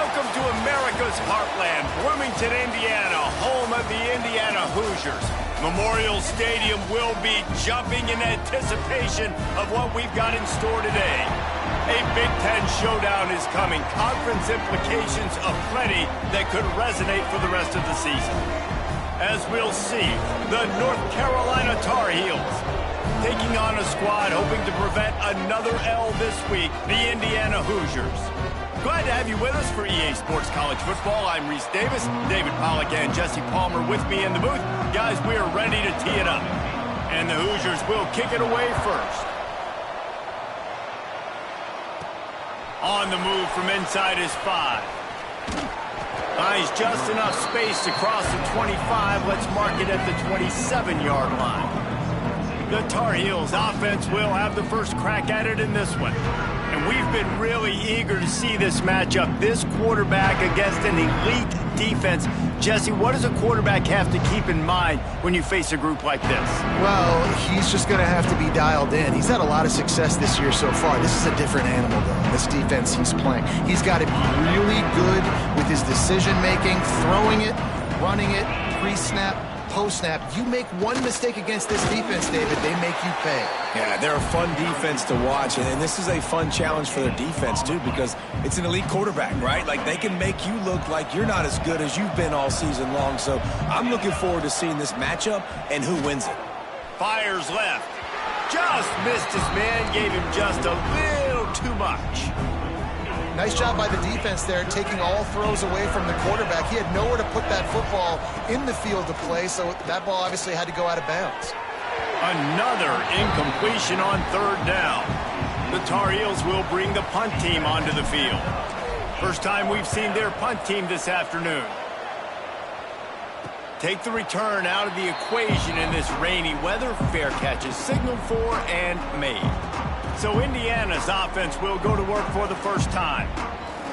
Welcome to America's heartland, Bloomington, Indiana, home of the Indiana Hoosiers. Memorial Stadium will be jumping in anticipation of what we've got in store today. A Big Ten showdown is coming, conference implications aplenty that could resonate for the rest of the season. As we'll see, the North Carolina Tar Heels taking on a squad hoping to prevent another L this week, the Indiana Hoosiers. Glad to have you with us for EA Sports College Football. I'm Reese Davis, David Pollack and Jesse Palmer with me in the booth. Guys, we are ready to tee it up. And the Hoosiers will kick it away first. On the move from inside his 5. Finds just enough space to cross the 25. Let's mark it at the 27-yard line. The Tar Heels offense will have the first crack at it in this one. And we've been really eager to see this matchup. This quarterback against an elite defense. Jesse, what does a quarterback have to keep in mind when you face a group like this? Well, he's just going to have to be dialed in. He's had a lot of success this year so far. This is a different animal, though, this defense he's playing. He's got to be really good with his decision-making, throwing it, running it, pre-snap, post-snap. You make one mistake against this defense, David, they make you pay. Yeah, they're a fun defense to watch, and this is a fun challenge for their defense, too, because it's an elite quarterback, right? Like, they can make you look like you're not as good as you've been all season long, so I'm looking forward to seeing this matchup and who wins it. Fires left. Just missed his man, gave him just a little too much. Nice job by the defense there, taking all throws away from the quarterback. He had nowhere to put that football in the field to play, so that ball obviously had to go out of bounds. Another incompletion on third down. The Tar Heels will bring the punt team onto the field. First time we've seen their punt team this afternoon. Take the return out of the equation in this rainy weather. Fair catch is signaled for and made. So Indiana's offense will go to work for the first time.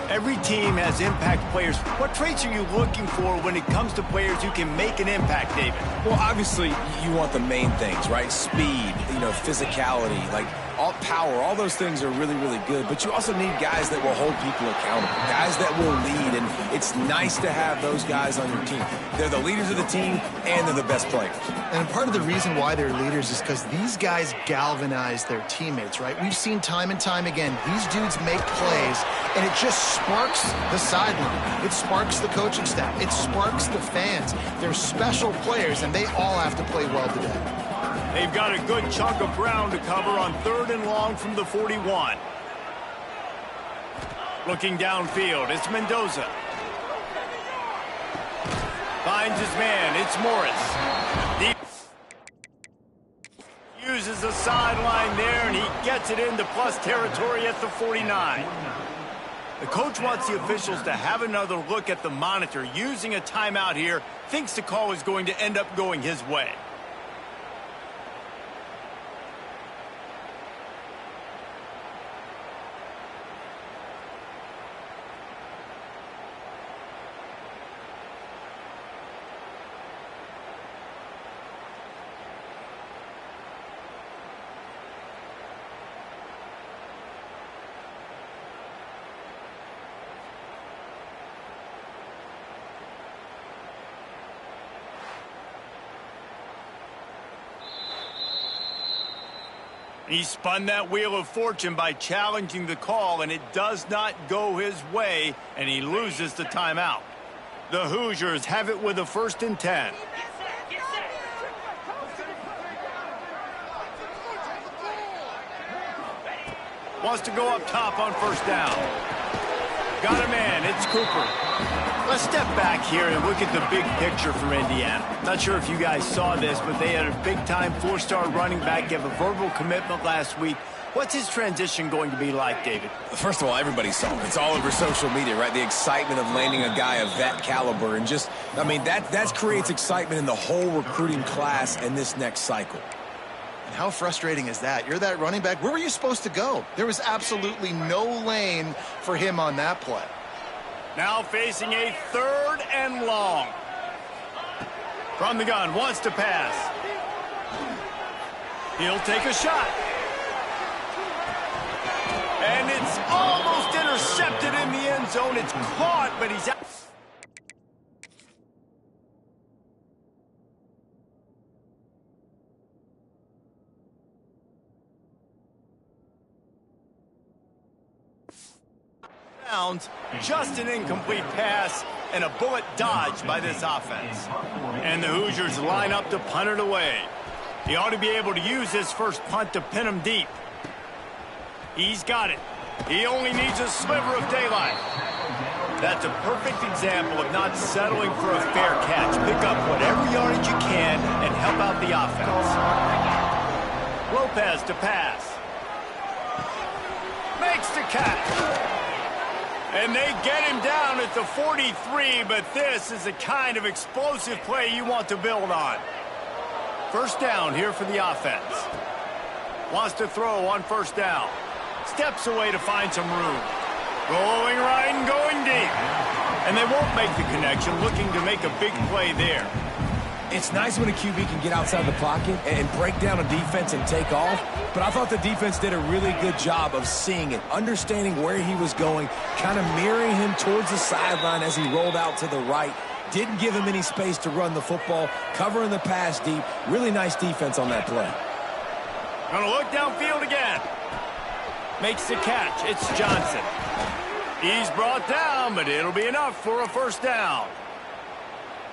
Every team has impact players. What traits are you looking for when it comes to players who can make an impact, David? Well, obviously, you want the main things, right? Speed, physicality, like all power, all those things are really, really good. But you also need guys that will hold people accountable, guys that will lead, and it's nice to have those guys on your team. They're the leaders of the team, and they're the best players. And part of the reason why they're leaders is because these guys galvanize their teammates, right? We've seen time and time again, these dudes make plays, and it just sparks the sideline. It sparks the coaching staff. It sparks the fans. They're special players, and they all have to play well today. They've got a good chunk of ground to cover on 3rd and long from the 41. Looking downfield, it's Mendoza. Finds his man, it's Morris. He uses the sideline there, and he gets it into plus territory at the 49. The coach wants the officials to have another look at the monitor. Using a timeout here, thinks the call is going to end up going his way. He spun that wheel of fortune by challenging the call, and it does not go his way, and he loses the timeout. The Hoosiers have it with a 1st and 10. Wants to go up top on 1st down. Got a man, it's Cooper. Let's step back here and look at the big picture for Indiana. Not sure if you guys saw this, but they had a big-time 4-star running back give a verbal commitment last week. What's his transition going to be like, David? First of all, everybody saw it. It's all over social media, right? The excitement of landing a guy of that caliber. And just, that creates excitement in the whole recruiting class in this next cycle. And how frustrating is that? You're that running back. Where were you supposed to go? There was absolutely no lane for him on that play. Now facing a 3rd and long. From the gun, wants to pass. He'll take a shot. And it's almost intercepted in the end zone. down. It's caught, but he's out. Just an incomplete pass and a bullet dodged by this offense. And the Hoosiers line up to punt it away. He ought to be able to use this first punt to pin him deep. He's got it. He only needs a sliver of daylight. That's a perfect example of not settling for a fair catch. Pick up whatever yardage you can and help out the offense. Lopez to pass. Makes the catch. And they get him down at the 43, but this is the kind of explosive play you want to build on. First down here for the offense. Wants to throw on first down. Steps away to find some room. Going right and going deep. And they won't make the connection, looking to make a big play there. It's nice when a QB can get outside the pocket and break down a defense and take off, but I thought the defense did a really good job of seeing it, understanding where he was going, kind of mirroring him towards the sideline as he rolled out to the right. Didn't give him any space to run the football, covering the pass deep. Really nice defense on that play. Gonna look downfield again. Makes the catch. It's Johnson. He's brought down, but it'll be enough for a first down.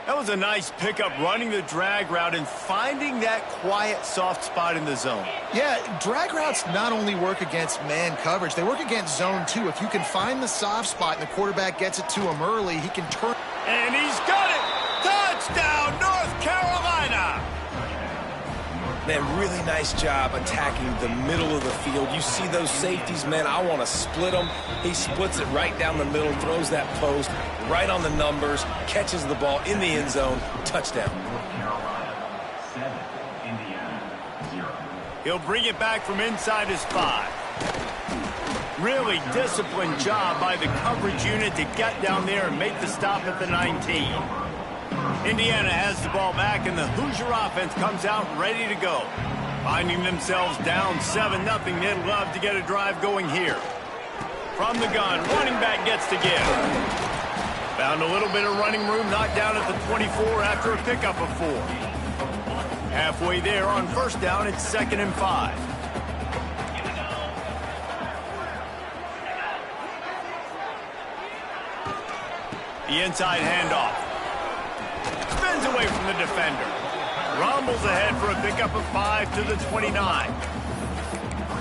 That was a nice pickup, running the drag route and finding that quiet, soft spot in the zone. Yeah, drag routes not only work against man coverage, they work against zone too. If you can find the soft spot and the quarterback gets it to him early, he can turn. And he's got it! Touchdown, North Carolina! Man, really nice job attacking the middle of the field. You see those safeties, man, I want to split them. He splits it right down the middle, throws that post right on the numbers, catches the ball in the end zone, touchdown. He'll bring it back from inside his 5. Really disciplined job by the coverage unit to get down there and make the stop at the 19. Indiana has the ball back, and the Hoosier offense comes out ready to go. Finding themselves down 7-0, they'd love to get a drive going here. From the gun, running back gets to give. Found a little bit of running room, knocked down at the 24 after a pickup of 4. Halfway there on first down, it's 2nd and 5. The inside handoff. Spins away from the defender. Rumbles ahead for a pickup of 5 to the 29.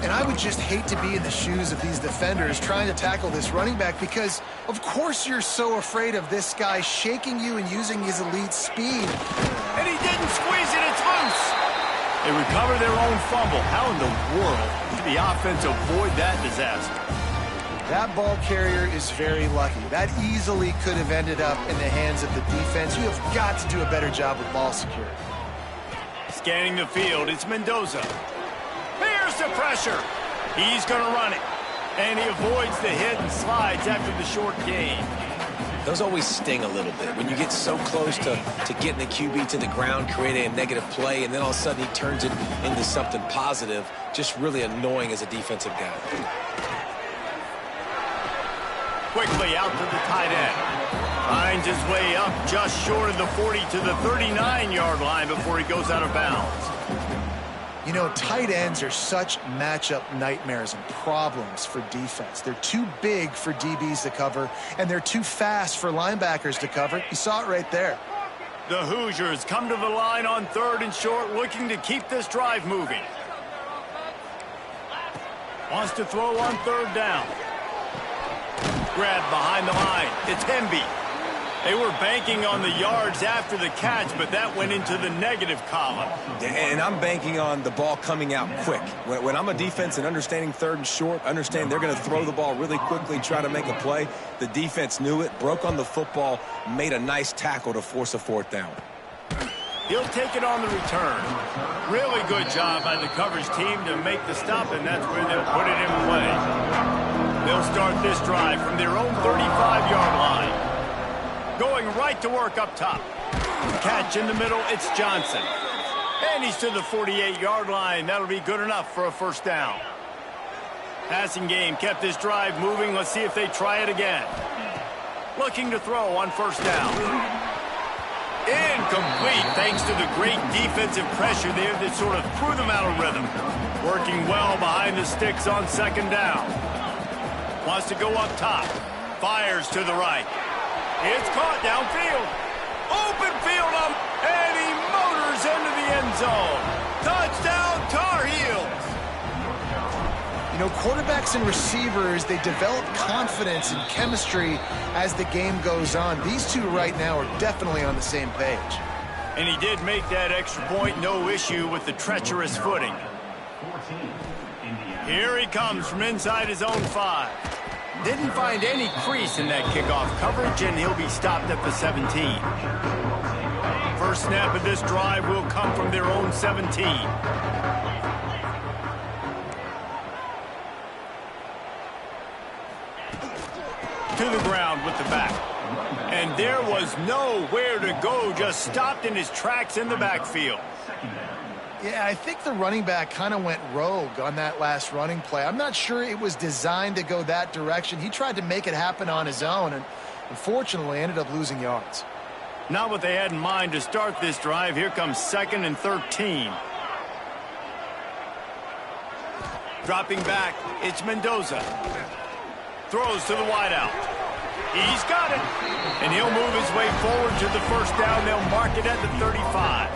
And I would just hate to be in the shoes of these defenders trying to tackle this running back, because of course you're so afraid of this guy shaking you and using his elite speed. And he didn't squeeze it, it's loose. They recover their own fumble. How in the world did the offense avoid that disaster? That ball carrier is very lucky. That easily could have ended up in the hands of the defense. You have got to do a better job with ball security. Scanning the field, it's Mendoza. Here's the pressure. He's going to run it. And he avoids the hit and slides after the short gain. Those always sting a little bit. When you get so close to getting the QB to the ground, creating a negative play, and then all of a sudden he turns it into something positive, just really annoying as a defensive guy. Quickly out to the tight end. Finds his way up just short of the 40 to the 39-yard line before he goes out of bounds. You know, tight ends are such matchup nightmares and problems for defense. They're too big for DBs to cover, and they're too fast for linebackers to cover. You saw it right there. The Hoosiers come to the line on 3rd and short, looking to keep this drive moving. Wants to throw on 3rd down. Grabbed behind the line. It's Hemby. They were banking on the yards after the catch, but that went into the negative column. And I'm banking on the ball coming out quick. When I'm a defense and understanding 3rd and short, understand they're going to throw the ball really quickly, try to make a play. The defense knew it, broke on the football, made a nice tackle to force a 4th down. He'll take it on the return. Really good job by the coverage team to make the stop, and that's where they'll put it in play. They'll start this drive from their own 35-yard line. Going right to work up top. Catch in the middle, it's Johnson. And he's to the 48-yard line. That'll be good enough for a first down. Passing game kept this drive moving. Let's see if they try it again. Looking to throw on first down. Incomplete thanks to the great defensive pressure there that sort of threw them out of rhythm. Working well behind the sticks on second down. Wants to go up top. Fires to the right. It's caught downfield. Open field up, and he motors into the end zone. Touchdown, Tar Heels. You know, quarterbacks and receivers, they develop confidence and chemistry as the game goes on. These two right now are definitely on the same page. And he did make that extra point, no issue with the treacherous footing. Here he comes from inside his own 5. Didn't find any crease in that kickoff coverage, and he'll be stopped at the 17. First snap of this drive will come from their own 17. To the ground with the back. And there was nowhere to go, just stopped in his tracks in the backfield. Yeah, I think the running back kind of went rogue on that last running play. I'm not sure it was designed to go that direction. He tried to make it happen on his own and unfortunately ended up losing yards. Not what they had in mind to start this drive. Here comes 2nd and 13. Dropping back, it's Mendoza. Throws to the wideout. He's got it. And he'll move his way forward to the first down. They'll mark it at the 35.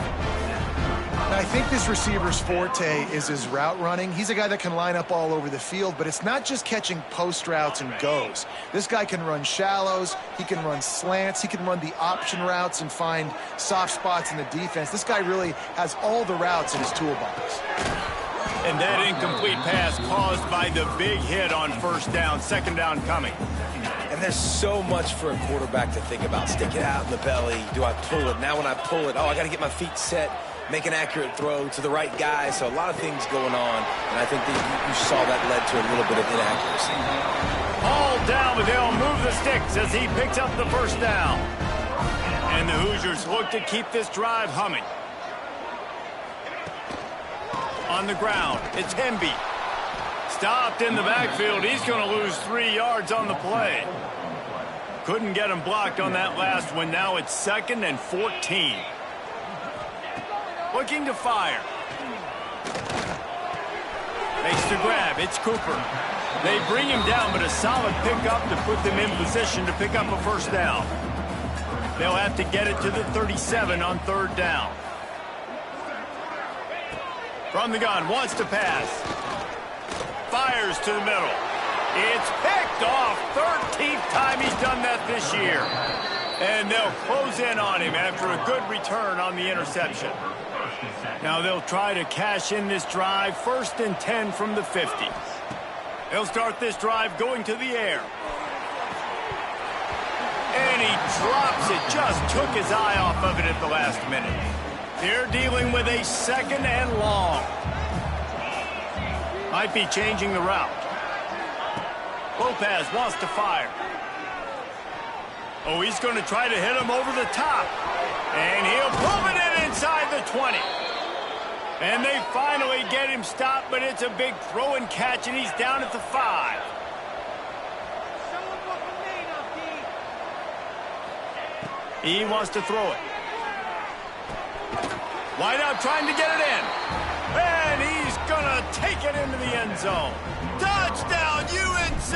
I think this receiver's forte is his route running. He's a guy that can line up all over the field, but it's not just catching post routes and goes. This guy can run shallows, he can run slants, he can run the option routes and find soft spots in the defense. This guy really has all the routes in his toolbox. And that incomplete pass caused by the big hit on first down, 2nd down coming. And there's so much for a quarterback to think about. Stick it out in the belly. Do I pull it? Now when I pull it, I got to get my feet set, make an accurate throw to the right guy. So a lot of things going on, and I think that you saw that led to a little bit of inaccuracy. All down, but they'll move the sticks as he picks up the first down. And the Hoosiers look to keep this drive humming. On the ground, it's Hemby. Stopped in the backfield. He's going to lose 3 yards on the play. Couldn't get him blocked on that last one. Now it's 2nd and 14. Looking to fire. Makes the grab. It's Cooper. They bring him down, but a solid pickup to put them in position to pick up a first down. They'll have to get it to the 37 on 3rd down. From the gun, wants to pass. Fires to the middle. It's picked off. 13th time he's done that this year. And they'll close in on him after a good return on the interception. Now they'll try to cash in this drive. 1st and 10 from the 50. They'll start this drive going to the air. And he drops it. Just took his eye off of it at the last minute. They're dealing with a 2nd and long. Might be changing the route. Lopez wants to fire. Oh, he's going to try to hit him over the top. And he'll move it in inside the 20. And they finally get him stopped, but it's a big throw and catch, and he's down at the 5. He wants to throw it. Wide out trying to get it in. And he's going to take it into the end zone. Touchdown, UNC!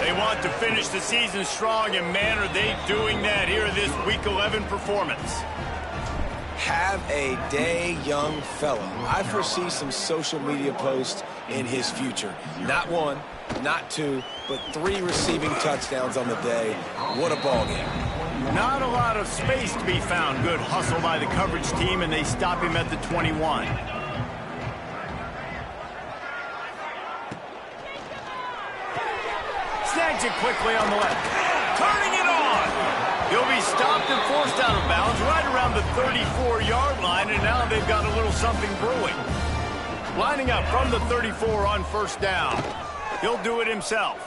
They want to finish the season strong, and man, are they doing that here in this Week 11 performance. Have a day, young fella. I foresee some social media posts in his future. Not 1, not 2, but 3 receiving touchdowns on the day. What a ball game. Not a lot of space to be found. Good hustle by the coverage team, and they stop him at the 21. Snags it quickly on the left. Turning it on. He'll be stopped and forced out of bounds right around the 34-yard line, and now they've got a little something brewing. Lining up from the 34 on first down. He'll do it himself.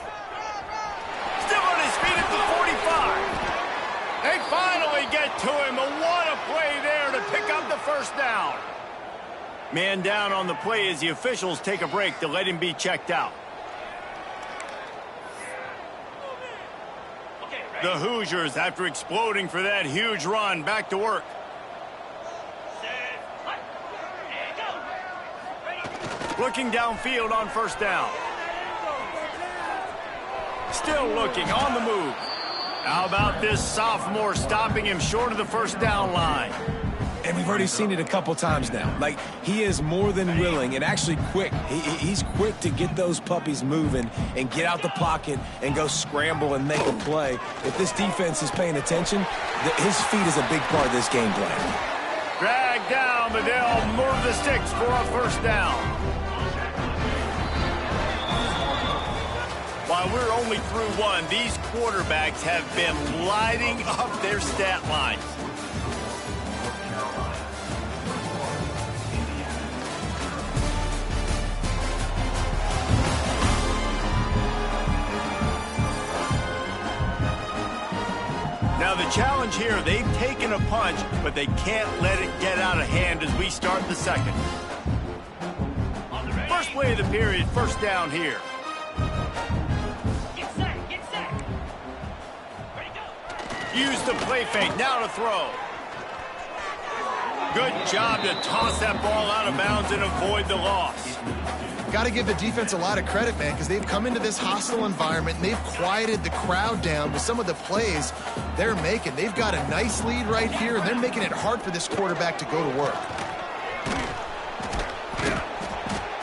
Still on his feet at the 45. They finally get to him. What a play there to pick up the first down. Man down on the play as the officials take a break to let him be checked out. The Hoosiers, after exploding for that huge run, back to work. Looking downfield on first down. Still looking, on the move. How about this sophomore stopping him short of the first down line? And we've already seen it a couple times now. Like, he is more than willing and actually quick. He's quick to get those puppies moving and get out the pocket and go scramble and make a play. If this defense is paying attention, his feet is a big part of this game plan. Drag down, but they'll move the sticks for a first down. While we're only through one, these quarterbacks have been lighting up their stat lines. Now the challenge here, they've taken a punch, but they can't let it get out of hand as we start the second. First play of the period, first down here. Use the play fake, now to throw. Good job to toss that ball out of bounds and avoid the loss. Got to give the defense a lot of credit, man, because they've come into this hostile environment and they've quieted the crowd down with some of the plays they're making. They've got a nice lead right here, and they're making it hard for this quarterback to go to work.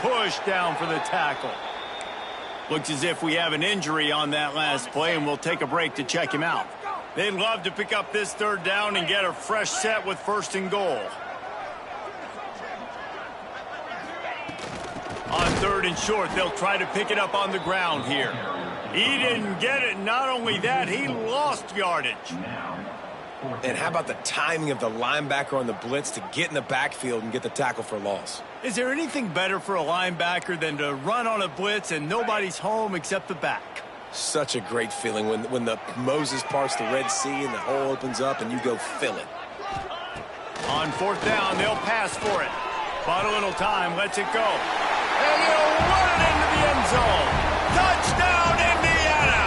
Push down for the tackle. Looks as if we have an injury on that last play, and we'll take a break to check him out. They'd love to pick up this third down and get a fresh set with first and goal. On third and short, they'll try to pick it up on the ground here. He didn't get it. Not only that, he lost yardage. And how about the timing of the linebacker on the blitz to get in the backfield and get the tackle for loss? Is there anything better for a linebacker than to run on a blitz and nobody's home except the back? Such a great feeling when the Moses parts the Red Sea and the hole opens up and you go fill it. On fourth down, they'll pass for it. Bought a little time, lets it go. And he'll run it into the end zone. Touchdown, Indiana!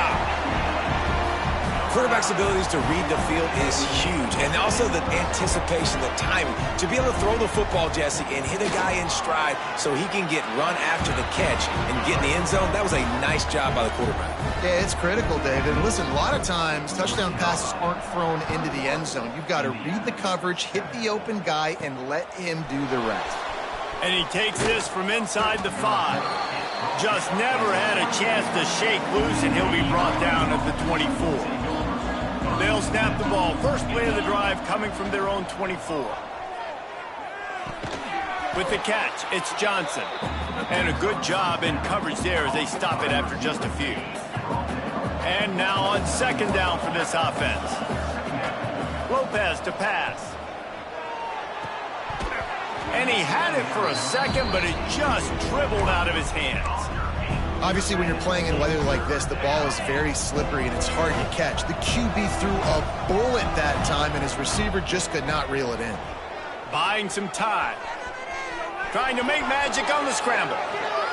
Quarterback's abilities to read the field is huge. And also the anticipation, the timing. To be able to throw the football, Jesse, and hit a guy in stride so he can get run after the catch and get in the end zone, that was a nice job by the quarterback. Yeah, it's critical, David. And listen, a lot of times touchdown passes aren't thrown into the end zone. You've got to read the coverage, hit the open guy, and let him do the rest. And he takes this from inside the 5. Just never had a chance to shake loose, and he'll be brought down at the 24. They'll snap the ball. First play of the drive coming from their own 24. With the catch, it's Johnson. And a good job in coverage there as they stop it after just a few. And now on second down for this offense. Lopez to pass. And he had it for a second, but it just dribbled out of his hands. Obviously, when you're playing in weather like this, the ball is very slippery and it's hard to catch. The QB threw a bullet that time, and his receiver just could not reel it in. Buying some time. Trying to make magic on the scramble.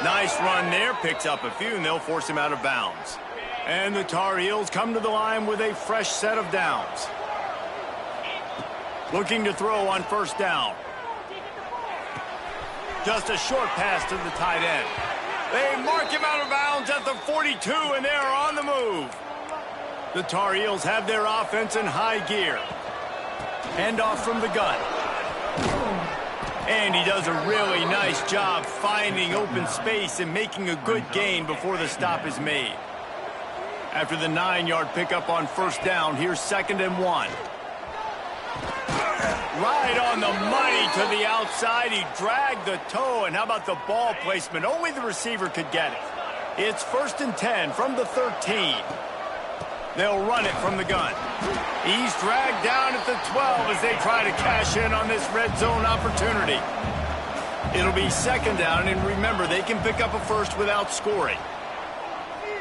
Nice run there, picks up a few, and they'll force him out of bounds. And the Tar Heels come to the line with a fresh set of downs. Looking to throw on first down. Just a short pass to the tight end. They mark him out of bounds at the 42, and they're on the move. The Tar Heels have their offense in high gear. Handoff from the gun. And he does a really nice job finding open space and making a good gain before the stop is made. After the 9-yard pickup on first down, here's 2nd and 1. Right on the money to the outside. He dragged the toe, and how about the ball placement? Only the receiver could get it. It's 1st and 10 from the 13. They'll run it from the gun. He's dragged down at the 12 as they try to cash in on this red zone opportunity. It'll be 2nd down, and remember, they can pick up a first without scoring.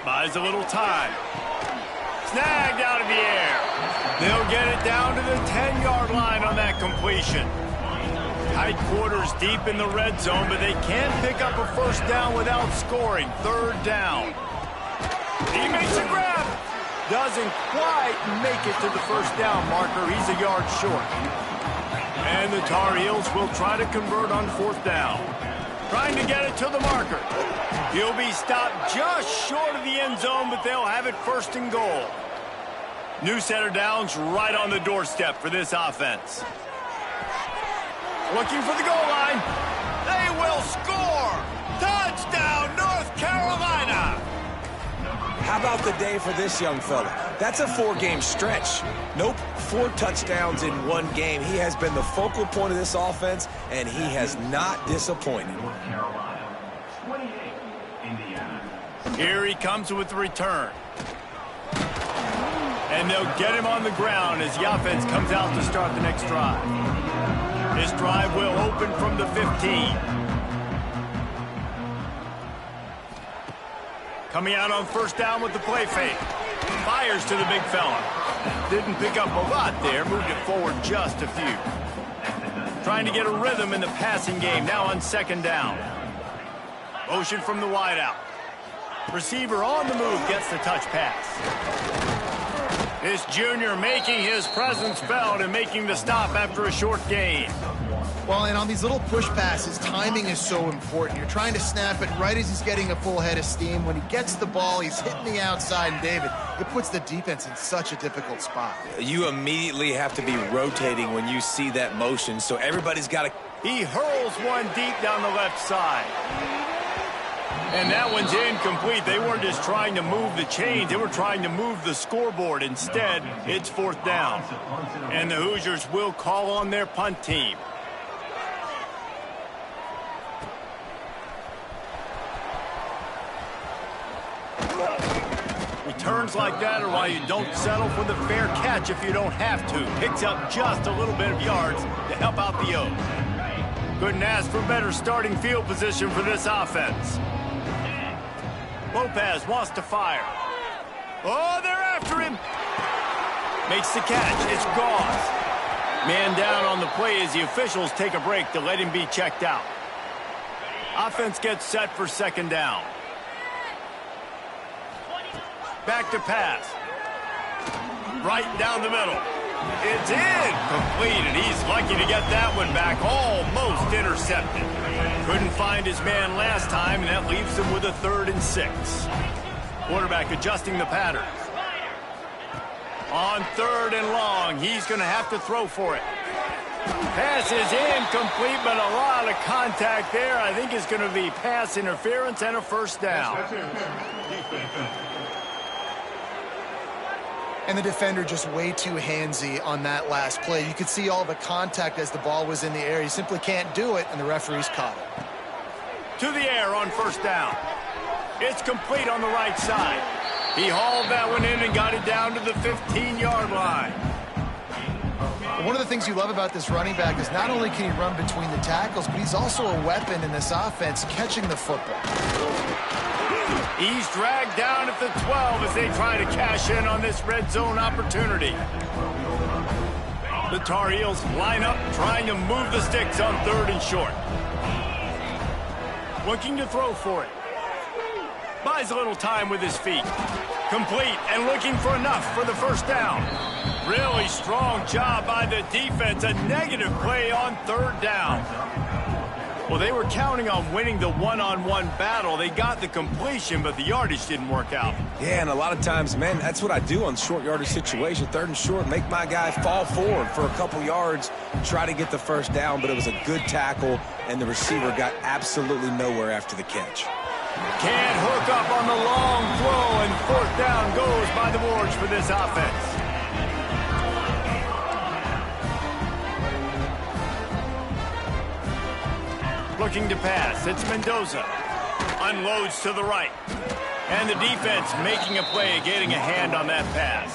Buys a little time. Snagged out of the air. They'll get it down to the 10-yard line on that completion. Tight quarters deep in the red zone, but they can't pick up a first down without scoring. 3rd down. He makes a grab. Doesn't quite make it to the first down marker. He's a yard short. And the Tar Heels will try to convert on fourth down. Trying to get it to the marker. He'll be stopped just short of the end zone, but they'll have it first and goal. New set of downs right on the doorstep for this offense. Looking for the goal line. They will score! Touchdown, North Carolina! How about the day for this young fella? That's a 4-game stretch. Nope, 4 touchdowns in 1 game. He has been the focal point of this offense, and he has not disappointed. Here he comes with the return. And they'll get him on the ground as the offense comes out to start the next drive. This drive will open from the 15. Coming out on first down with the play fake. Fires to the big fella. Didn't pick up a lot there. Moved it forward just a few. Trying to get a rhythm in the passing game. Now on second down. Motion from the wideout. Receiver on the move gets the touch pass. This junior making his presence felt and making the stop after a short gain. Well, and on these little push passes, timing is so important. You're trying to snap it right as he's getting a full head of steam. When he gets the ball, he's hitting the outside, and David, it puts the defense in such a difficult spot. You immediately have to be rotating when you see that motion, so everybody's got to... He hurls one deep down the left side. And that one's incomplete. They weren't just trying to move the chains. They were trying to move the scoreboard. Instead, it's fourth down. And the Hoosiers will call on their punt team. Returns like that are why you don't settle for the fair catch if you don't have to. Picks up just a little bit of yards to help out the O's. Couldn't ask for better starting field position for this offense. Lopez wants to fire. Oh, they're after him. Makes the catch. It's Gauze. Man down on the play as the officials take a break to let him be checked out. Offense gets set for second down. Back to pass. Right down the middle. It's incomplete, and he's lucky to get that one back. Almost intercepted. Couldn't find his man last time, and that leaves him with a 3rd and 6. Quarterback adjusting the pattern. On 3rd and long, he's going to have to throw for it. Pass is incomplete, but a lot of contact there. I think it's going to be pass interference and a first down. And the defender just way too handsy on that last play. You could see all the contact as the ball was in the air. He simply can't do it, and the referee's caught it. To the air on first down. It's complete on the right side. He hauled that one in and got it down to the 15-yard line. One of the things you love about this running back is not only can he run between the tackles, but he's also a weapon in this offense catching the football. He's dragged down at the 12 as they try to cash in on this red zone opportunity. The Tar Heels line up trying to move the sticks on 3rd and short. Looking to throw for it. Buys a little time with his feet. Complete and looking for enough for the first down. Really strong job by the defense. A negative play on 3rd down. Well, they were counting on winning the one-on-one battle. They got the completion, but the yardage didn't work out. Yeah, and a lot of times, man, that's what I do on short yardage situation. 3rd and short, make my guy fall forward for a couple yards, try to get the first down, but it was a good tackle, and the receiver got absolutely nowhere after the catch. Can't hook up on the long throw, and fourth down goes by the boards for this offense. Looking to pass. It's Mendoza. Unloads to the right. And the defense making a play, getting a hand on that pass.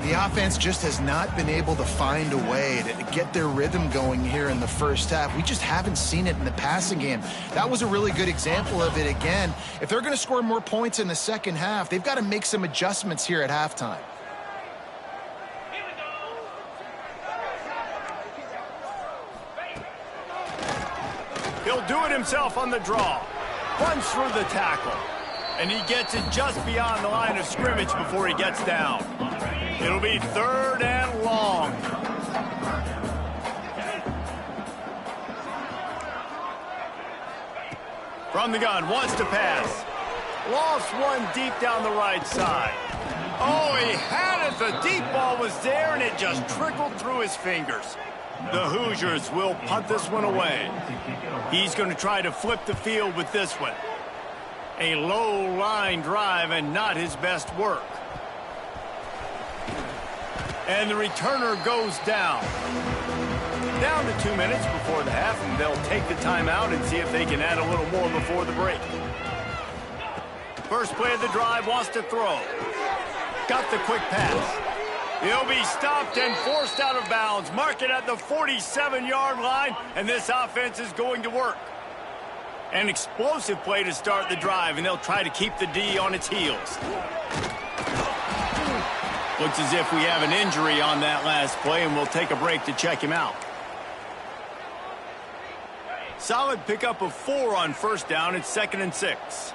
The offense just has not been able to find a way to get their rhythm going here in the first half. We just haven't seen it in the passing game. That was a really good example of it again. If they're going to score more points in the second half, they've got to make some adjustments here at halftime. He'll do it himself on the draw. Runs through the tackle. And he gets it just beyond the line of scrimmage before he gets down. It'll be 3rd and long. From the gun, wants to pass. Lost one deep down the right side. Oh, he had it. The deep ball was there, and it just trickled through his fingers. The Hoosiers will punt this one away. He's going to try to flip the field with this one. A low line drive and not his best work. And the returner goes down. Down to 2 minutes before the half, and they'll take the timeout and see if they can add a little more before the break. First play of the drive, wants to throw. Got the quick pass. He'll be stopped and forced out of bounds. Mark it at the 47-yard line, and this offense is going to work. An explosive play to start the drive, and they'll try to keep the D on its heels. Looks as if we have an injury on that last play, and we'll take a break to check him out. Solid pickup of 4 on first down. It's 2nd and 6.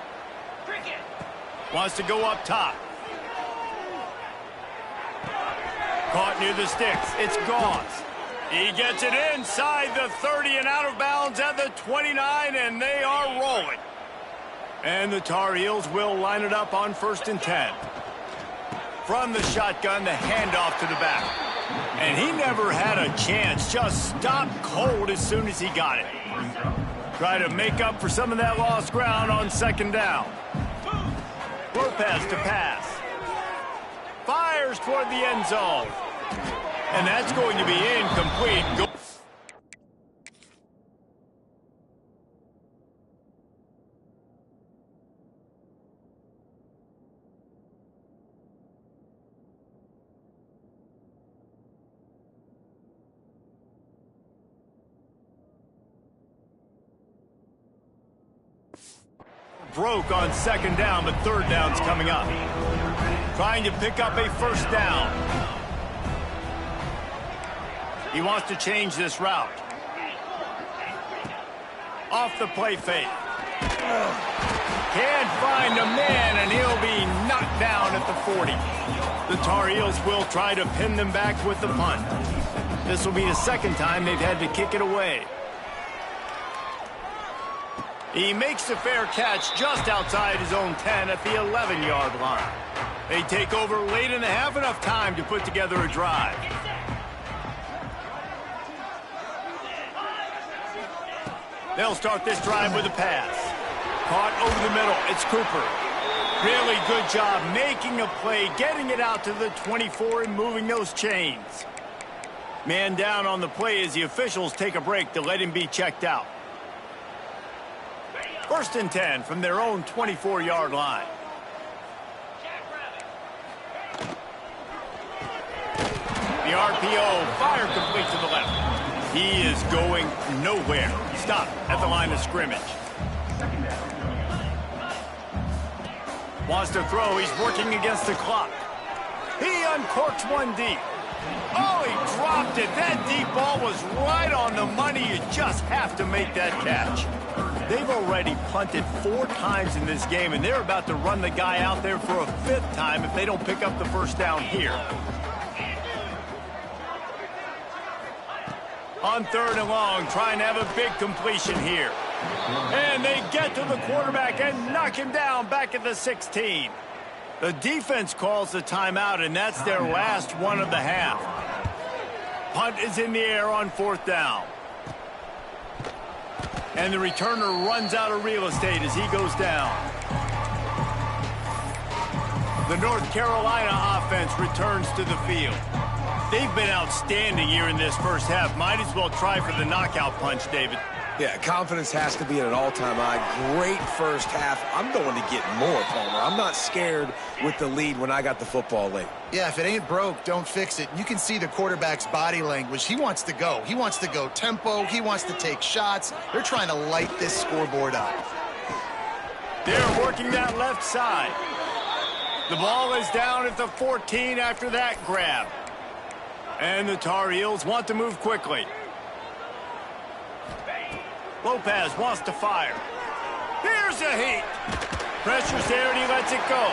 Wants to go up top. Caught near the sticks. It's Gauze. He gets it inside the 30 and out of bounds at the 29, and they are rolling. And the Tar Heels will line it up on 1st and 10. From the shotgun, the handoff to the back. And he never had a chance. Just stopped cold as soon as he got it. Try to make up for some of that lost ground on 2nd down. Lopez to pass. Fires toward the end zone. And that's going to be incomplete. Broke on 2nd down, but 3rd down's coming up. Trying to pick up a 1st down. He wants to change this route. Off the play fake. Can't find a man, and he'll be knocked down at the 40. The Tar Heels will try to pin them back with the punt. This will be the 2nd time they've had to kick it away. He makes a fair catch just outside his own 10 at the 11-yard line. They take over late in the half, enough time to put together a drive. They'll start this drive with a pass. Caught over the middle. It's Cooper. Really good job making a play, getting it out to the 24 and moving those chains. Man down on the play as the officials take a break to let him be checked out. 1st and 10 from their own 24-yard line. The RPO, fire complete to the left. He is going nowhere. Stop at the line of scrimmage. Wants to throw. He's working against the clock. He uncorks one deep. Oh, he dropped it. That deep ball was right on the money. You just have to make that catch. They've already punted 4 times in this game, and they're about to run the guy out there for a 5th time if they don't pick up the 1st down here. On 3rd and long, trying to have a big completion here. And they get to the quarterback and knock him down back at the 16. The defense calls the timeout, and that's their last one of the half. Punt is in the air on 4th down. And the returner runs out of real estate as he goes down. The North Carolina offense returns to the field. They've been outstanding here in this first half. Might as well try for the knockout punch, David. Yeah, confidence has to be at an all-time high. Great first half. I'm going to get more, Palmer. I'm not scared with the lead when I got the football late. Yeah, if it ain't broke, don't fix it. You can see the quarterback's body language. He wants to go. He wants to go tempo. He wants to take shots. They're trying to light this scoreboard up. They're working that left side. The ball is down at the 14 after that grab. And the Tar Heels want to move quickly. Lopez wants to fire. Here's a heat. Pressure's there, and he lets it go.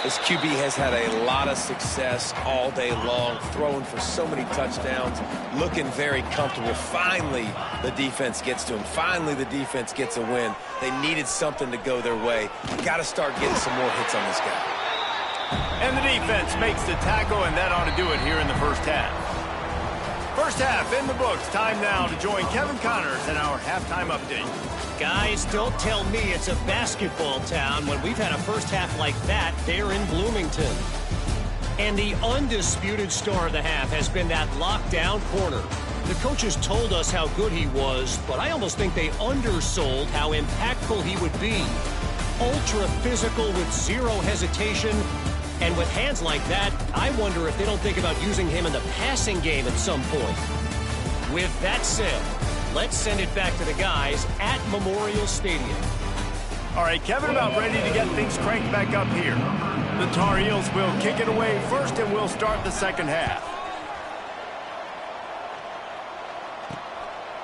This QB has had a lot of success all day long, throwing for so many touchdowns, looking very comfortable. Finally, the defense gets to him. Finally, the defense gets a win. They needed something to go their way. Got to start getting some more hits on this guy. And the defense makes the tackle, and that ought to do it here in the first half. First half in the books. Time now to join Kevin Connors in our halftime update. Guys, don't tell me it's a basketball town when we've had a first half like that there in Bloomington. And the undisputed star of the half has been that lockdown corner. The coaches told us how good he was, but I almost think they undersold how impactful he would be. Ultra physical with zero hesitation. And with hands like that, I wonder if they don't think about using him in the passing game at some point. With that said, let's send it back to the guys at Memorial Stadium. All right, Kevin, about ready to get things cranked back up here. The Tar Heels will kick it away first, and we'll start the second half.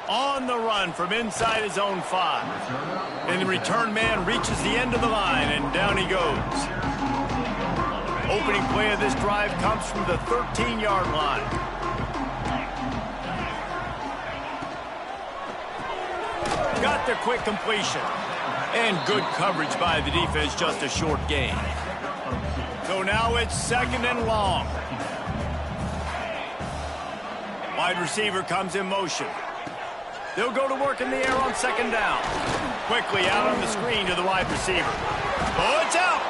On the run from inside his own 5. And the return man reaches the end of the line, and down he goes. Opening play of this drive comes from the 13-yard line. Got the quick completion. And good coverage by the defense, just a short gain. So now it's second and long. Wide receiver comes in motion. They'll go to work in the air on second down. Quickly out on the screen to the wide receiver. Oh, it's out!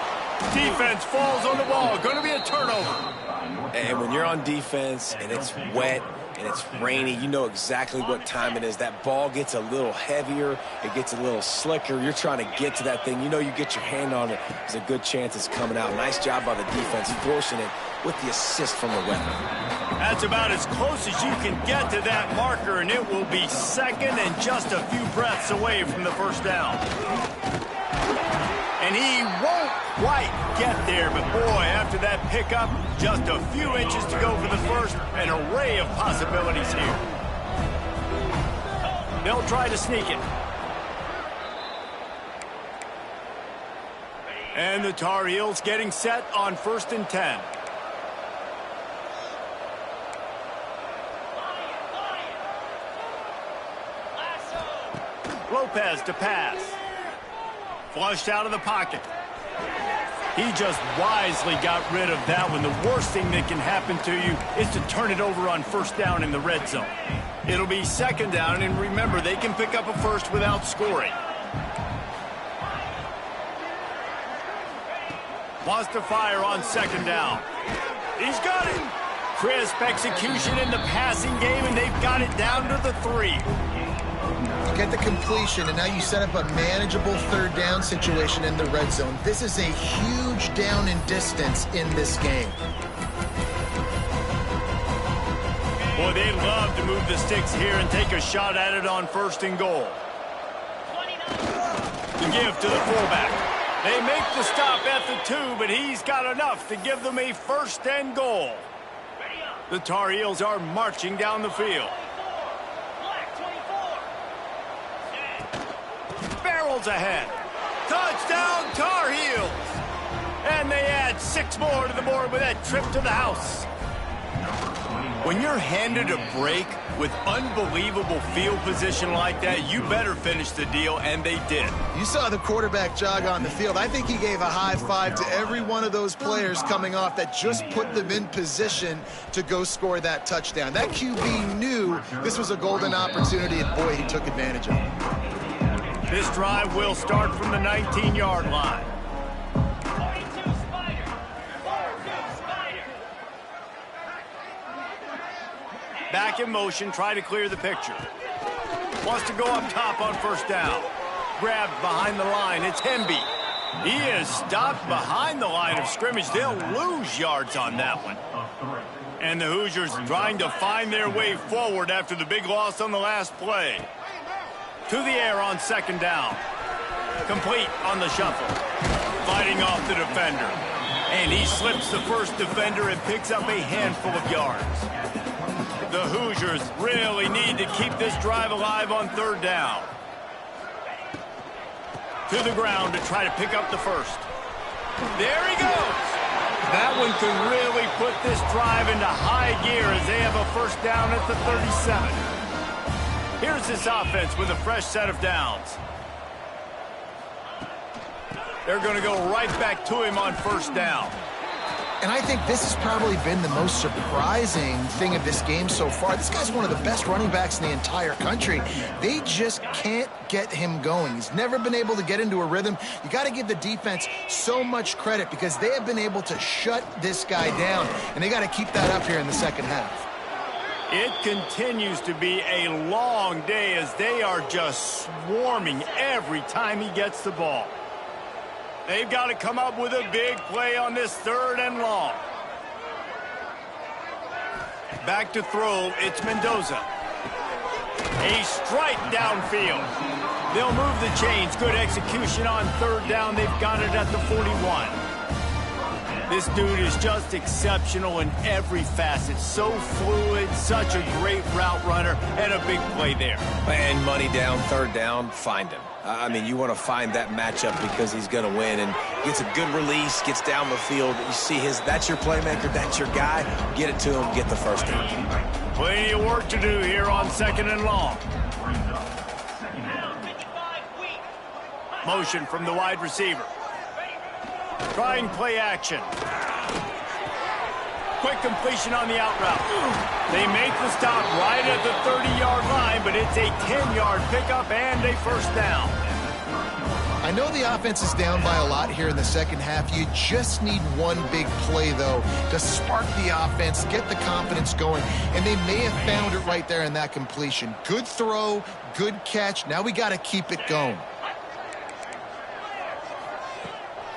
Defense falls on the ball. Going to be a turnover. And when you're on defense and it's wet and it's rainy, you know exactly what time it is. That ball gets a little heavier. It gets a little slicker. You're trying to get to that thing. You know you get your hand on it. There's a good chance it's coming out. Nice job by the defense forcing it with the assist from the weapon. That's about as close as you can get to that marker, and it will be second and just a few breaths away from the first down. And he won't quite get there, but boy, after that pickup, just a few inches to go for the first. An array of possibilities here. They'll try to sneak it. And the Tar Heels getting set on 1st and 10. Lopez to pass. Flushed out of the pocket. He just wisely got rid of that one. The worst thing that can happen to you is to turn it over on first down in the red zone. It'll be second down, and remember, they can pick up a first without scoring. Wants to fire on second down. He's got it. Crisp execution in the passing game, and they've got it down to the 3. Get the completion, and now you set up a manageable third down situation in the red zone. This is a huge down in distance in this game. Boy, they'd love to move the sticks here and take a shot at it on 1st and goal. The give to the fullback. They make the stop at the 2, but he's got enough to give them a 1st and goal. The Tar Heels are marching down the field. Barrels ahead. Touchdown, Tar Heels. And they add 6 more to the board with that trip to the house. When you're handed a break with unbelievable field position like that, you better finish the deal, and they did. You saw the quarterback jog on the field. I think he gave a high five to every one of those players coming off that just put them in position to go score that touchdown. That QB knew this was a golden opportunity, and boy, he took advantage of it. This drive will start from the 19-yard line. Back in motion, try to clear the picture. Wants to go up top on first down. Grabbed behind the line, it's Hemby. He is stopped behind the line of scrimmage. They'll lose yards on that one. And the Hoosiers trying to find their way forward after the big loss on the last play. To the air on second down. Complete on the shuffle. Fighting off the defender. And he slips the first defender and picks up a handful of yards. The Hoosiers really need to keep this drive alive on third down. To the ground to try to pick up the first. There he goes. That one could really put this drive into high gear as they have a first down at the 37. Here's this offense with a fresh set of downs. They're going to go right back to him on first down. And I think this has probably been the most surprising thing of this game so far. This guy's one of the best running backs in the entire country. They just can't get him going. He's never been able to get into a rhythm. You got to give the defense so much credit because they have been able to shut this guy down, and they got to keep that up here in the second half. It continues to be a long day as they are just swarming every time he gets the ball. They've got to come up with a big play on this 3rd and long. Back to throw, it's Mendoza. A strike downfield. They'll move the chains. Good execution on 3rd down. They've got it at the 41. This dude is just exceptional in every facet. So fluid, such a great route runner, and a big play there. And money down, 3rd down, find him. I mean, you want to find that matchup because he's going to win, and gets a good release, gets down the field. You see that's your playmaker, that's your guy. Get it to him, get the first down. Plenty of work to do here on 2nd and long. Motion from the wide receiver. Trying play action. Quick completion on the out route. They make the stop right at the 30-yard line, but it's a 10-yard pickup and a first down. I know the offense is down by a lot here in the second half. You just need one big play, though, to spark the offense, get the confidence going, and they may have found it right there in that completion. Good throw, good catch. Now we got to keep it going.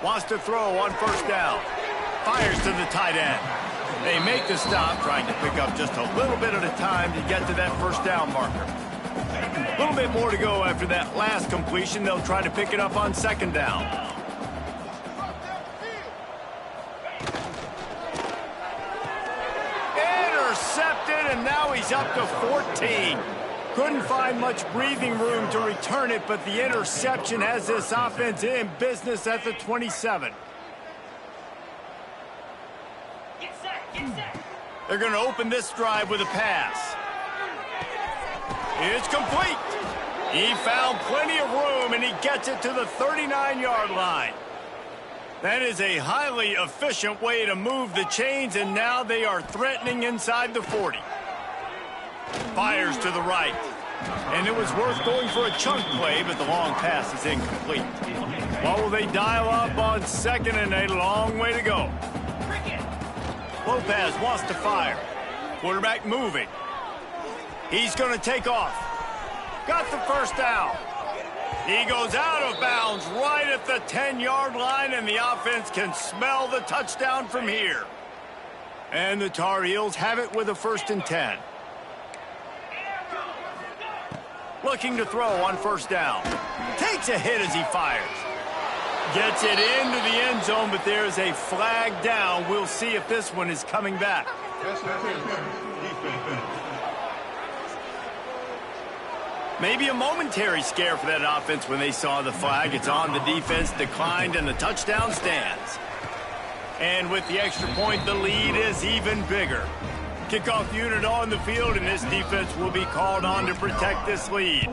Wants to throw on first down. Fires to the tight end. They make the stop, trying to pick up just a little bit at a time to get to that first down marker. A little bit more to go after that last completion. They'll try to pick it up on 2nd down. Intercepted, and now he's up to 14. Couldn't find much breathing room to return it, but the interception has this offense in business at the 27. They're going to open this drive with a pass. It's complete. He found plenty of room, and he gets it to the 39-yard line. That is a highly efficient way to move the chains, and now they are threatening inside the 40. Fires to the right. And it was worth going for a chunk play, but the long pass is incomplete. What will they dial up on 2nd and a long way to go? Lopez wants to fire. Quarterback moving. He's going to take off. Got the first down. He goes out of bounds right at the 10-yard line, and the offense can smell the touchdown from here. And the Tar Heels have it with a 1st and 10. Looking to throw on first down. Takes a hit as he fires. Gets it into the end zone, but there's a flag down. We'll see if this one is coming back. Maybe a momentary scare for that offense when they saw the flag. It's on the defense, declined, and the touchdown stands. And with the extra point, the lead is even bigger. Kickoff unit on the field, and this defense will be called on to protect this lead.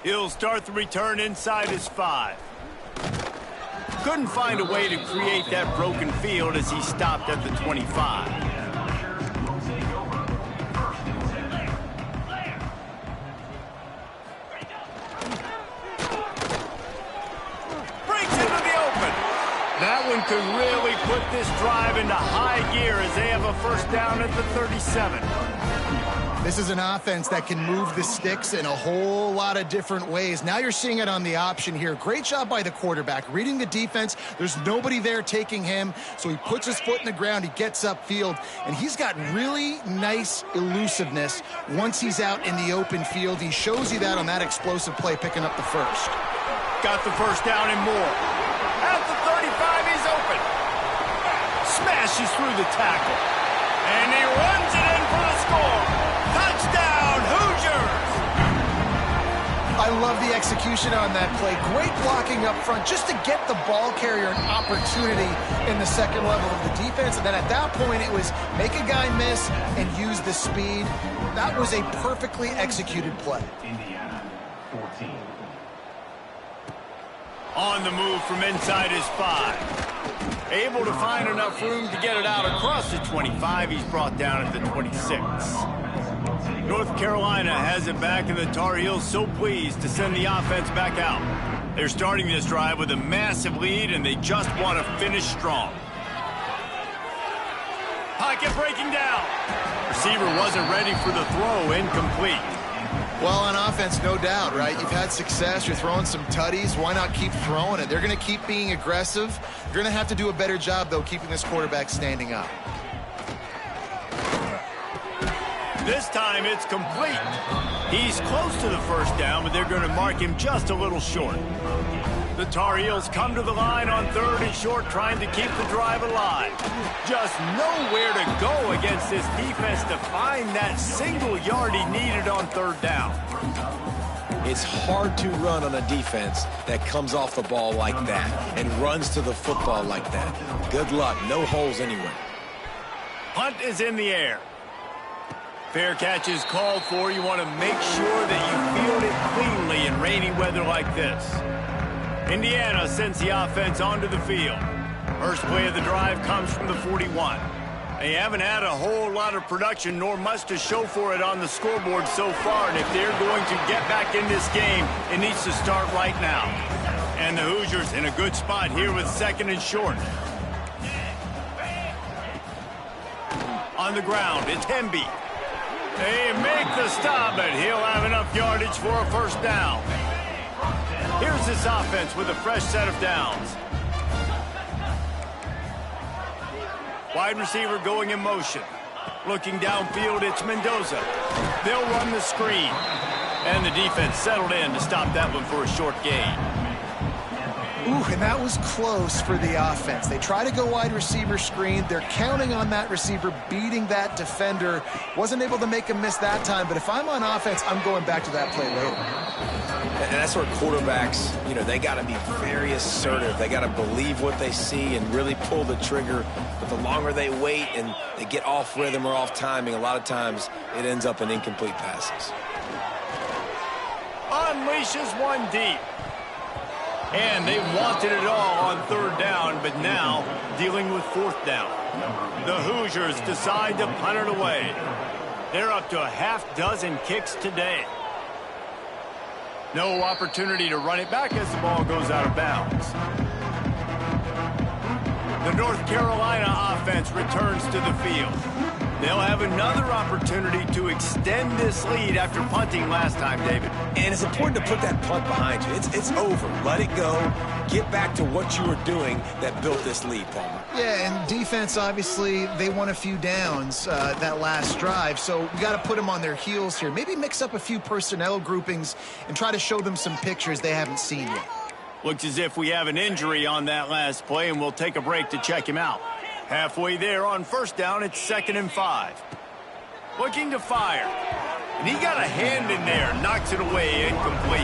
He'll start the return inside his 5. Couldn't find a way to create that broken field as he stopped at the 25. Breaks into the open. That one could really put this drive into high gear as they have a first down at the 37. This is an offense that can move the sticks in a whole lot of different ways. Now you're seeing it on the option here. Great job by the quarterback. Reading the defense, there's nobody there taking him, so he puts his foot in the ground, he gets upfield, and he's got really nice elusiveness once he's out in the open field. He shows you that on that explosive play, picking up the first. Got the first down and more. At the 35, he's open. Smashes through the tackle. And he runs it in for the score. Touchdown, Hoosiers! I love the execution on that play. Great blocking up front just to get the ball carrier an opportunity in the second level of the defense. And then at that point, it was make a guy miss and use the speed. That was a perfectly executed play. Indiana, 14. On the move from inside his 5. Able to find enough room to get it out across the 25. He's brought down at the 26. North Carolina has it back, and the Tar Heels so pleased to send the offense back out. They're starting this drive with a massive lead, and they just want to finish strong. Pocket breaking down. Receiver wasn't ready for the throw. Incomplete. Well, on offense, no doubt, right? You've had success. You're throwing some tutties. Why not keep throwing it? They're going to keep being aggressive. You're going to have to do a better job, though, keeping this quarterback standing up. This time it's complete. He's close to the first down, but they're going to mark him just a little short. The Tar Heels come to the line on 3rd and short, trying to keep the drive alive. Just nowhere to go against this defense to find that single yard he needed on 3rd down. It's hard to run on a defense that comes off the ball like that and runs to the football like that. Good luck. No holes anywhere. Punt is in the air. Fair catch is called for. You want to make sure that you field it cleanly in rainy weather like this. Indiana sends the offense onto the field. First play of the drive comes from the 41. They haven't had a whole lot of production, nor much to show for it on the scoreboard so far. And if they're going to get back in this game, it needs to start right now. And the Hoosiers in a good spot here with 2nd and short. On the ground, it's Hemby. They make the stop, but he'll have enough yardage for a first down. Here's this offense with a fresh set of downs. Wide receiver going in motion. Looking downfield, it's Mendoza. They'll run the screen. And the defense settled in to stop that one for a short gain. Ooh, and that was close for the offense. They try to go wide receiver screen. They're counting on that receiver beating that defender. Wasn't able to make him miss that time, but if I'm on offense, I'm going back to that play later. And that's where quarterbacks, they got to be very assertive. They got to believe what they see and really pull the trigger. But the longer they wait and they get off rhythm or off timing, a lot of times it ends up in incomplete passes. Unleashes one deep. And they wanted it all on 3rd down, but now dealing with 4th down. The Hoosiers decide to punt it away. They're up to a half-dozen kicks today. No opportunity to run it back as the ball goes out of bounds. The North Carolina offense returns to the field. They'll have another opportunity to extend this lead after punting last time, David. And it's important to put that punt behind you. It's over. Let it go. Get back to what you were doing that built this lead, Palmer. Yeah, and defense, obviously, they won a few downs that last drive, so we got to put them on their heels here. Maybe mix up a few personnel groupings and try to show them some pictures they haven't seen yet. Looks as if we have an injury on that last play, and we'll take a break to check him out. Halfway there on 1st down, it's 2nd and 5. Looking to fire. And he got a hand in there, knocks it away, incomplete.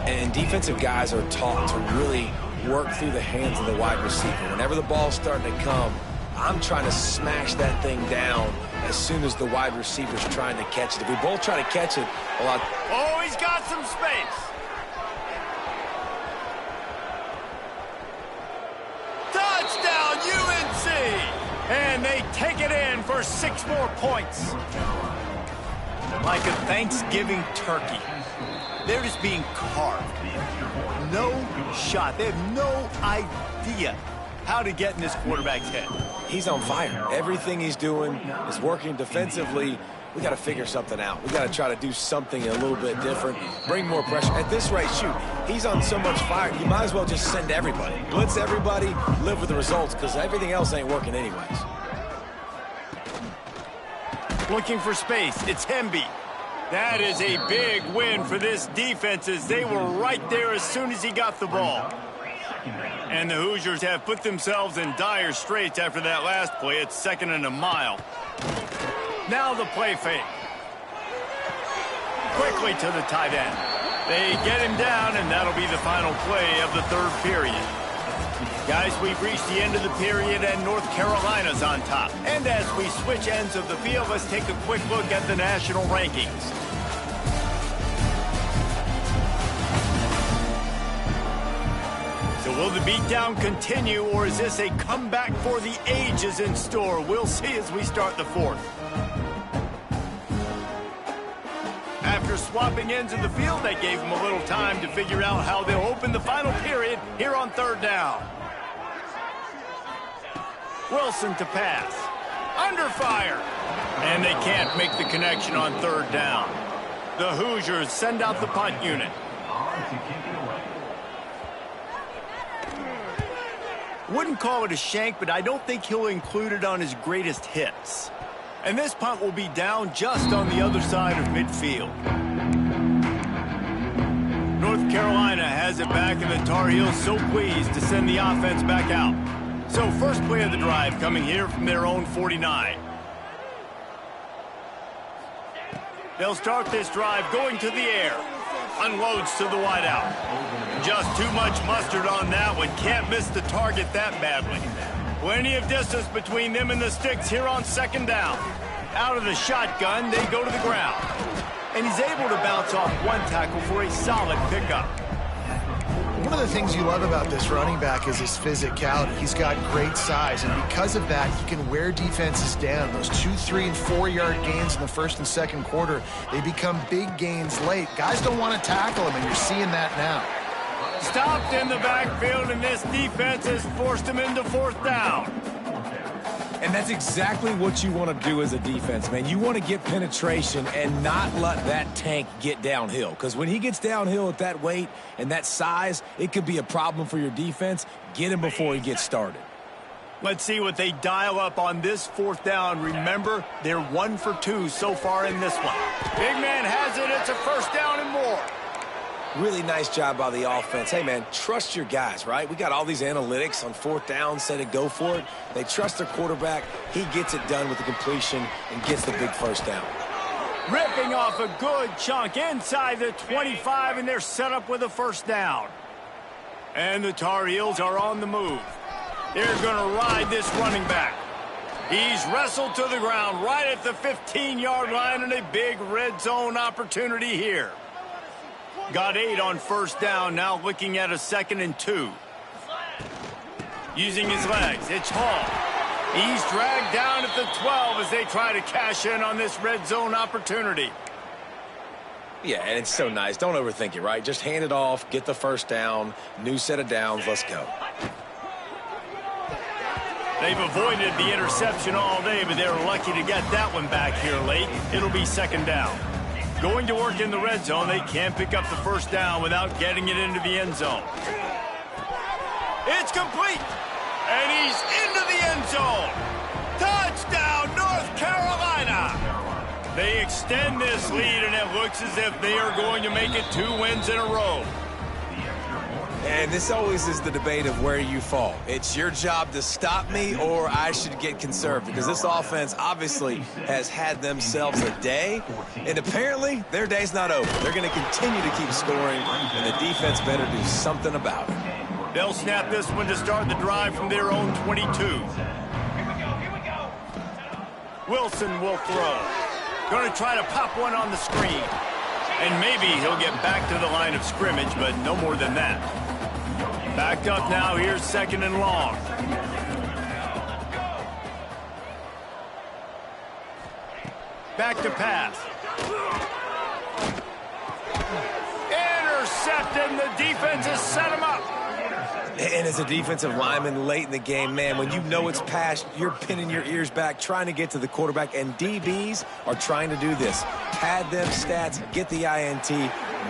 And defensive guys are taught to really work through the hands of the wide receiver. Whenever the ball's starting to come, I'm trying to smash that thing down as soon as the wide receiver's trying to catch it. If we both try to catch it, Oh, he's got some space. Touchdown, UNC! And they take it in for 6 more points. Like a Thanksgiving turkey. They're just being carved. No shot. They have no idea how to get in this quarterback's head. He's on fire. Everything he's doing is working defensively. We got to figure something out. We got to try to do something a little bit different. Bring more pressure. At this rate, shoot, he's on so much fire, you might as well just send everybody. Blitz everybody, live with the results, because everything else ain't working anyways. Looking for space. It's Hemby. That is a big win for this defense, as they were right there as soon as he got the ball. And the Hoosiers have put themselves in dire straits after that last play. It's 2nd and a mile. Now the play fake. Quickly to the tight end. They get him down, and that'll be the final play of the third period. Guys, we've reached the end of the period, and North Carolina's on top. And as we switch ends of the field, let's take a quick look at the national rankings. So will the beatdown continue, or is this a comeback for the ages in store? We'll see as we start the fourth. After swapping ends of the field, that gave them a little time to figure out how they'll open the final period here on third down. Wilson to pass. Under fire. And they can't make the connection on third down. The Hoosiers send out the punt unit. Wouldn't call it a shank, but I don't think he'll include it on his greatest hits. And this punt will be down just on the other side of midfield. North Carolina has it back, and the Tar Heels so pleased to send the offense back out. So first play of the drive coming here from their own 49. They'll start this drive going to the air. Unloads to the wideout. Just too much mustard on that one. Can't miss the target that badly. Plenty of distance between them and the sticks here on second down. Out of the shotgun, they go to the ground. And he's able to bounce off one tackle for a solid pickup. One of the things you love about this running back is his physicality. He's got great size, and because of that, he can wear defenses down. Those 2-, 3-, and 4-yard gains in the first and second quarter, they become big gains late. Guys don't want to tackle him, and you're seeing that now. Stopped in the backfield, and this defense has forced him into fourth down. And that's exactly what you want to do as a defense, man. You want to get penetration and not let that tank get downhill. Because when he gets downhill at that weight and that size, it could be a problem for your defense. Get him before he gets started. Let's see what they dial up on this fourth down. Remember, they're 1 for 2 so far in this one. Big man has it. It's a first down and more. Really nice job by the offense. Hey, man, trust your guys, right? We got all these analytics on fourth down, say to go for it. They trust their quarterback. He gets it done with the completion and gets the big first down. Ripping off a good chunk inside the 25, and they're set up with a first down. And the Tar Heels are on the move. They're going to ride this running back. He's wrestled to the ground right at the 15-yard line, and a big red zone opportunity here. Got 8 on first down, now looking at a 2nd and 2. Using his legs, it's Hall. He's dragged down at the 12 as they try to cash in on this red zone opportunity. Yeah, and it's so nice. Don't overthink it, right? Just hand it off, get the first down, new set of downs, let's go. They've avoided the interception all day, but they're lucky to get that one back here late. It'll be second down. Going to work in the red zone, they can't pick up the first down without getting it into the end zone. It's complete, and he's into the end zone. Touchdown, North Carolina. They extend this lead, and it looks as if they are going to make it 2 wins in a row. And this always is the debate of where you fall. It's your job to stop me, or I should get conserved, because this offense obviously has had themselves a day, and apparently their day's not over. They're going to continue to keep scoring, and the defense better do something about it. They'll snap this one to start the drive from their own 22. Wilson will throw. Going to try to pop one on the screen. And maybe he'll get back to the line of scrimmage, but no more than that. Backed up now, here's 2nd and long. Back to pass. Intercepted, and the defense has set him up. And as a defensive lineman late in the game, man, when you know it's past, you're pinning your ears back, trying to get to the quarterback, and DBs are trying to do this. Pad them stats, get the INT.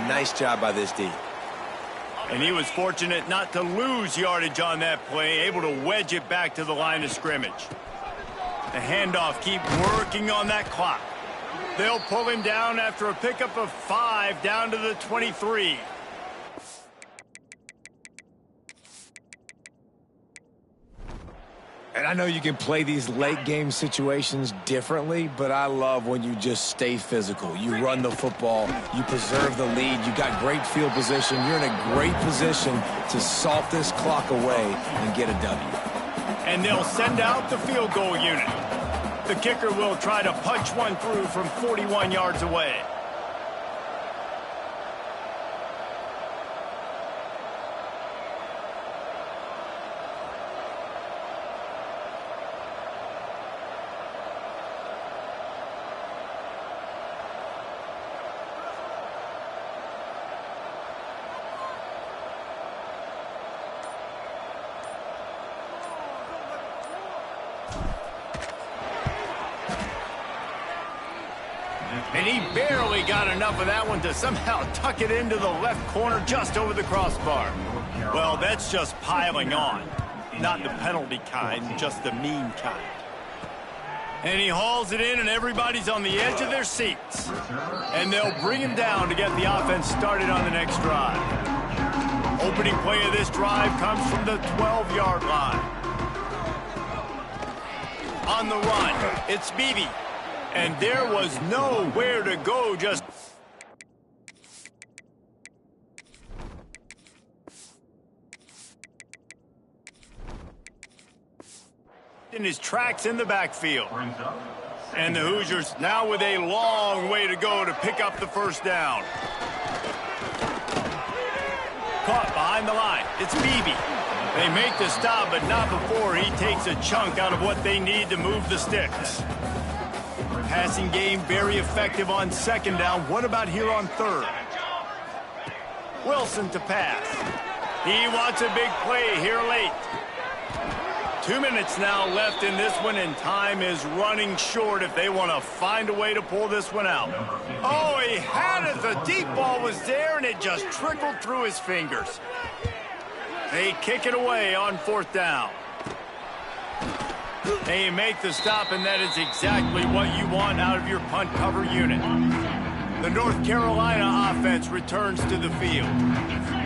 Nice job by this D. And he was fortunate not to lose yardage on that play, able to wedge it back to the line of scrimmage. The handoff, keep working on that clock. They'll pull him down after a pickup of 5 down to the 23. And I know you can play these late game situations differently, but I love when you just stay physical. You run the football, you preserve the lead, you got great field position, you're in a great position to salt this clock away and get a W. And they'll send out the field goal unit. The kicker will try to punch one through from 41 yards away. And he barely got enough of that one to somehow tuck it into the left corner just over the crossbar. Well, that's just piling on. Not the penalty kind, just the mean kind. And he hauls it in, and everybody's on the edge of their seats. And they'll bring him down to get the offense started on the next drive. Opening play of this drive comes from the 12-yard line. On the run, it's Beebe. And there was nowhere to go, just in his tracks in the backfield. And the Hoosiers now with a long way to go to pick up the first down. Caught behind the line. It's Beebe. They make the stop, but not before he takes a chunk out of what they need to move the sticks. Passing game very effective on second down. What about here on third? Wilson to pass. He wants a big play here late. 2 minutes now left in this one, and time is running short if they want to find a way to pull this one out. Oh, he had it. The deep ball was there, and it just trickled through his fingers. They kick it away on fourth down. They make the stop, and that is exactly what you want out of your punt cover unit. The North Carolina offense returns to the field.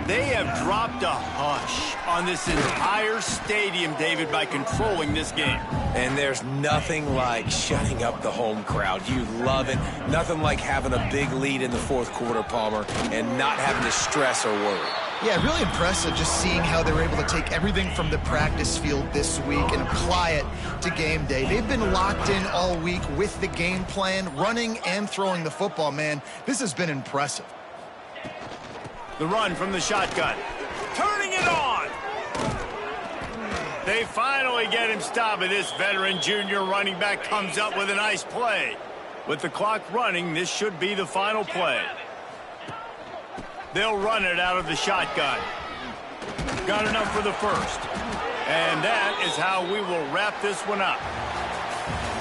They have dropped a hush on this entire stadium, David, by controlling this game. And there's nothing like shutting up the home crowd. You love it. Nothing like having a big lead in the fourth quarter, Palmer, and not having to stress or worry. Yeah, really impressive just seeing how they were able to take everything from the practice field this week and apply it to game day. They've been locked in all week with the game plan, running and throwing the football, man. This has been impressive. The run from the shotgun. Turning it on! They finally get him stopped, and this veteran junior running back comes up with a nice play. With the clock running, this should be the final play. They'll run it out of the shotgun. Got enough for the first. And that is how we will wrap this one up.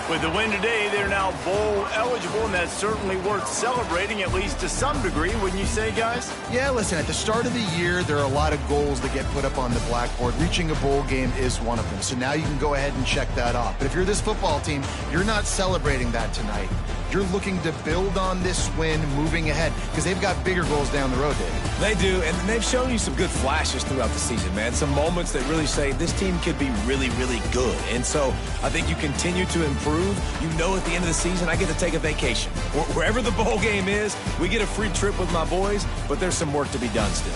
With the win today, they're now bowl eligible, and that's certainly worth celebrating, at least to some degree, wouldn't you say, guys? Yeah, listen, at the start of the year, there are a lot of goals that get put up on the blackboard. Reaching a bowl game is one of them. So now you can go ahead and check that off. But if you're this football team, you're not celebrating that tonight. You're looking to build on this win moving ahead because they've got bigger goals down the road, Dave. They do, and they've shown you some good flashes throughout the season, man. Some moments that really say this team could be really, really good. And so I think you continue to improve. You know at the end of the season, I get to take a vacation. Wherever the bowl game is, we get a free trip with my boys, but there's some work to be done still.